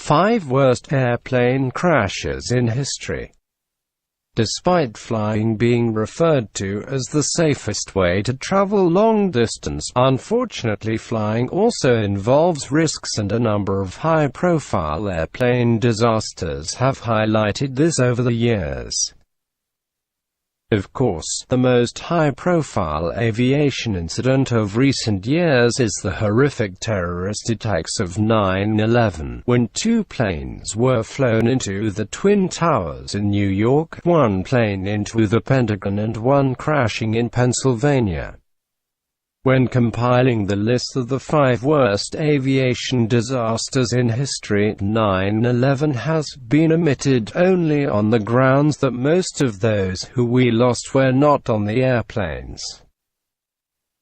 5 Worst Airplane Crashes in History. Despite flying being referred to as the safest way to travel long distance, unfortunately flying also involves risks, and a number of high-profile airplane disasters have highlighted this over the years. Of course, the most high-profile aviation incident of recent years is the horrific terrorist attacks of 9/11, when 2 planes were flown into the Twin Towers in New York, 1 plane into the Pentagon and 1 crashing in Pennsylvania. When compiling the list of the 5 worst aviation disasters in history, 9/11 has been omitted, only on the grounds that most of those who we lost were not on the airplanes.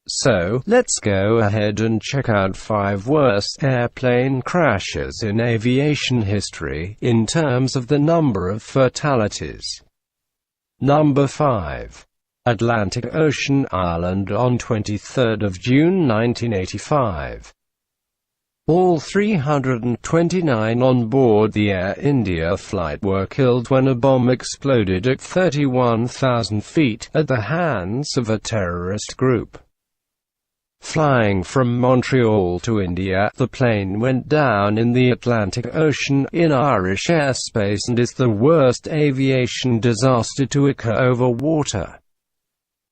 So, let's go ahead and check out 5 worst airplane crashes in aviation history, in terms of the number of fatalities. Number 5. Atlantic Ocean, Ireland on 23 June 1985. All 329 on board the Air India flight were killed when a bomb exploded at 31,000 feet, at the hands of a terrorist group. Flying from Montreal to India, the plane went down in the Atlantic Ocean, in Irish airspace, and is the worst aviation disaster to occur over water.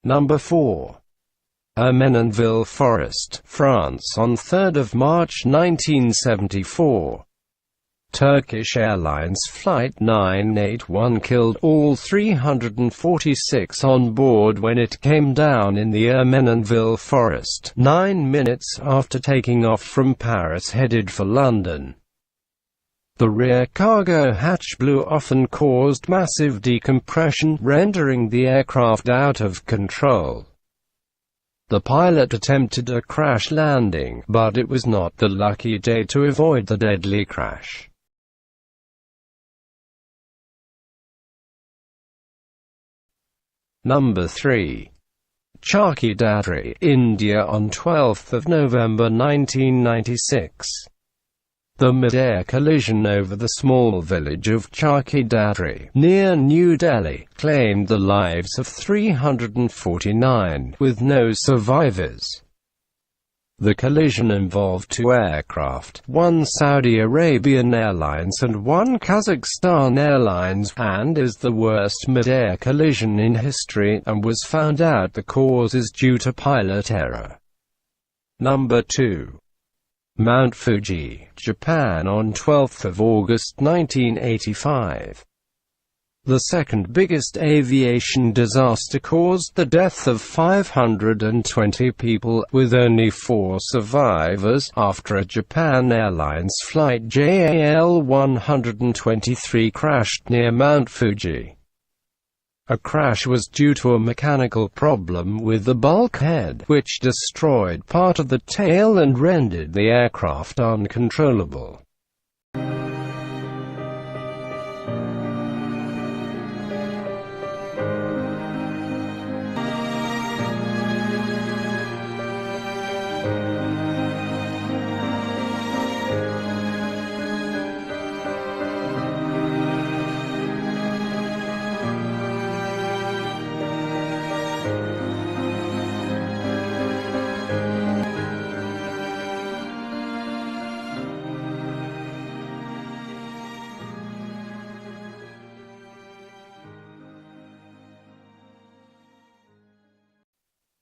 Number 4. Ermenonville Forest, France on 3 March 1974. Turkish Airlines Flight 981 killed all 346 on board when it came down in the Ermenonville Forest, 9 minutes after taking off from Paris headed for London. The rear cargo hatch blew off and caused massive decompression, rendering the aircraft out of control. The pilot attempted a crash landing, but it was not the lucky day to avoid the deadly crash. Number 3. Charkhi Dadri, India on 12 November 1996. The mid-air collision over the small village of Charkhi Dadri, near New Delhi, claimed the lives of 349, with no survivors. The collision involved 2 aircraft, 1 Saudi Arabian Airlines and 1 Kazakhstan Airlines, and is the worst mid-air collision in history, and was found out the cause is due to pilot error. Number 2. Mount Fuji, Japan on 12 August 1985. The second biggest aviation disaster caused the death of 520 people, with only 4 survivors, after a Japan Airlines flight JAL 123 crashed near Mount Fuji. A crash was due to a mechanical problem with the bulkhead, which destroyed part of the tail and rendered the aircraft uncontrollable.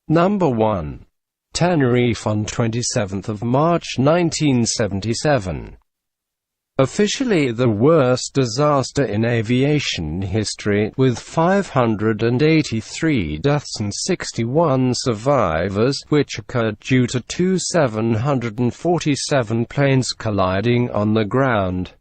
Number 1. Tenerife on 27 March 1977. Officially the worst disaster in aviation history, with 583 deaths and 61 survivors, which occurred due to 2 747 planes colliding on the ground.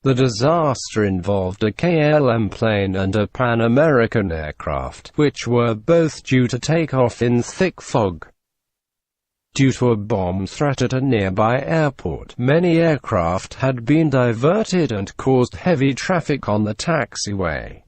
The disaster involved a KLM plane and a Pan American aircraft, which were both due to take off in thick fog. Due to a bomb threat at a nearby airport, many aircraft had been diverted and caused heavy traffic on the taxiway.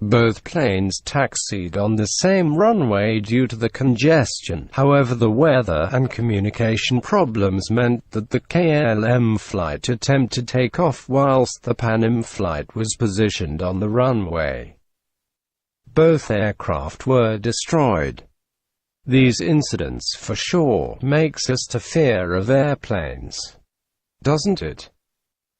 Both planes taxied on the same runway due to the congestion. However, the weather and communication problems meant that the KLM flight attempted takeoff whilst the Pan Am flight was positioned on the runway. Both aircraft were destroyed. These incidents for sure makes us to fear of airplanes, doesn't it?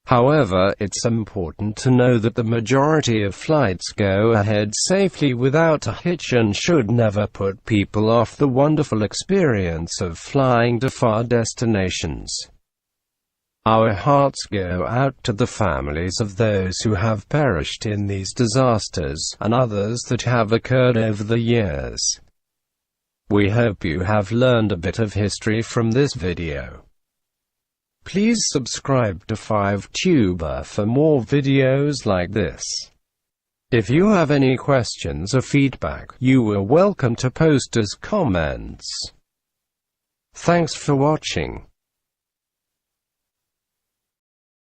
However, it's important to know that the majority of flights go ahead safely without a hitch and should never put people off the wonderful experience of flying to far destinations. Our hearts go out to the families of those who have perished in these disasters, and others that have occurred over the years. We hope you have learned a bit of history from this video. Please subscribe to 5tuber for more videos like this. If you have any questions or feedback, you are welcome to post as comments. Thanks for watching.